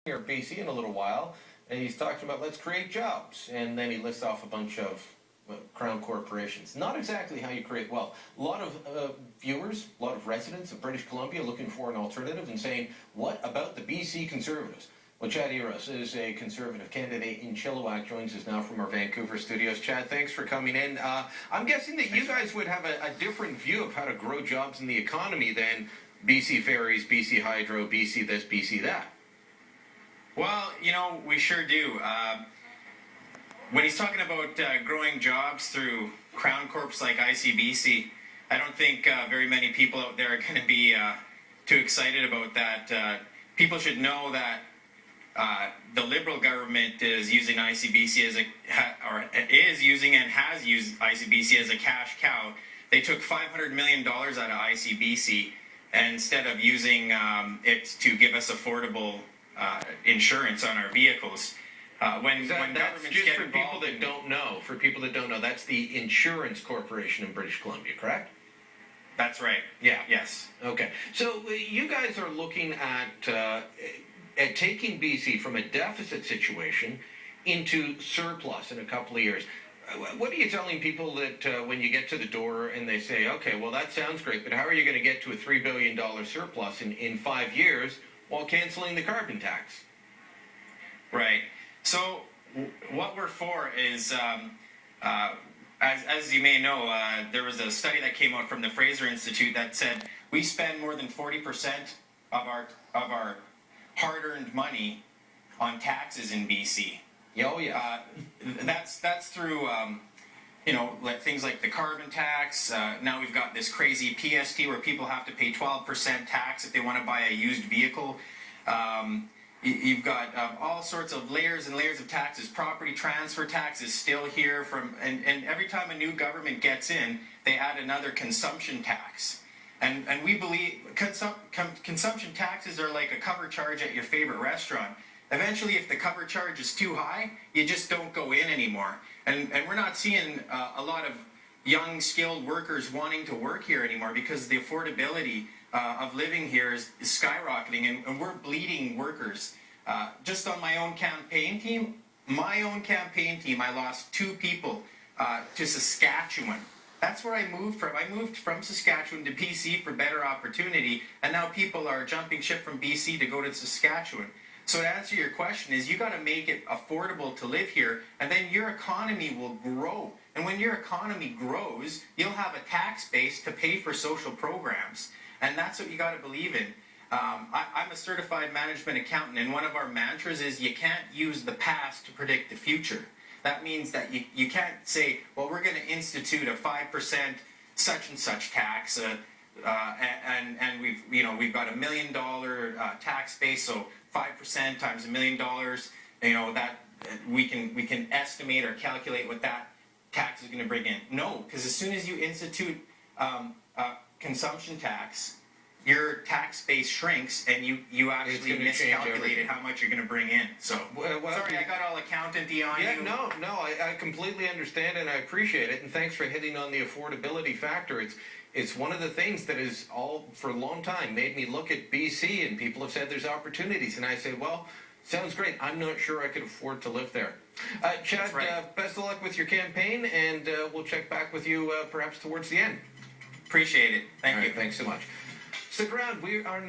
here in BC in a little while, and he's talking about let's create jobs, and then he lists off a bunch of crown corporations. Not exactly how you create wealth. A lot of viewers, a lot of residents of British Columbia looking for an alternative and saying, what about the BC Conservatives? Well, Chad Eros is a Conservative candidate in Chilliwack, joins us now from our Vancouver studios. Chad, thanks for coming in. I'm guessing that you guys would have a different view of how to grow jobs in the economy than BC Ferries, BC Hydro, BC this, BC that. Well, we sure do. When he's talking about growing jobs through crown corps like ICBC, I don't think very many people out there are going to be too excited about that. People should know that the Liberal government is using ICBC is using and has used ICBC as a cash cow. They took $500 million out of ICBC instead of using it to give us affordable insurance on our vehicles. When that's just for people that don't know. For people that don't know, that's the Insurance Corporation in British Columbia, correct? That's right. Yeah. Yes. Okay. So you guys are looking at taking BC from a deficit situation into surplus in a couple of years. What are you telling people that when you get to the door and they say, okay, well, that sounds great, but how are you going to get to a $3 billion surplus in 5 years while canceling the carbon tax? Right. So what we're for is, as you may know, there was a study that came out from the Fraser Institute that said we spend more than 40% of our hard-earned money on taxes in BC. Oh yeah. That's through like things like the carbon tax. Now we've got this crazy PST where people have to pay 12% tax if they want to buy a used vehicle. You've got all sorts of layers and layers of taxes. Property transfer tax is still here and every time a new government gets in, they add another consumption tax. And we believe consumption taxes are like a cover charge at your favorite restaurant. Eventually, if the cover charge is too high, you just don't go in anymore. And we're not seeing a lot of young, skilled workers wanting to work here anymore because the affordability of living here is skyrocketing, and we're bleeding workers. Just on my own campaign team, I lost 2 people to Saskatchewan. That's where I moved from. I moved from Saskatchewan to BC for better opportunity, and now people are jumping ship from BC to go to Saskatchewan. So to answer your question is you got to make it affordable to live here, and then your economy will grow. And when your economy grows, you'll have a tax base to pay for social programs. And that's what you got to believe in. I'm a certified management accountant, and one of our mantras is you can't use the past to predict the future. That means that you can't say, well, we're going to institute a 5% such and such tax, and we've got $1 million tax base, so 5% times $1 million. That we can estimate or calculate what that tax is going to bring in. No, because as soon as you institute consumption tax, your tax base shrinks, and you actually miscalculated how much you're going to bring in. So, sorry, I got all accountant-y on you. No, I completely understand, and I appreciate it, and thanks for hitting on the affordability factor. It's one of the things that has for a long time, made me look at BC, and people have said there's opportunities, and I say, well, sounds great. I'm not sure I could afford to live there. Chad, right. Best of luck with your campaign, and we'll check back with you perhaps towards the end. Appreciate it. Thank you. Thanks so much. Stick around. We are not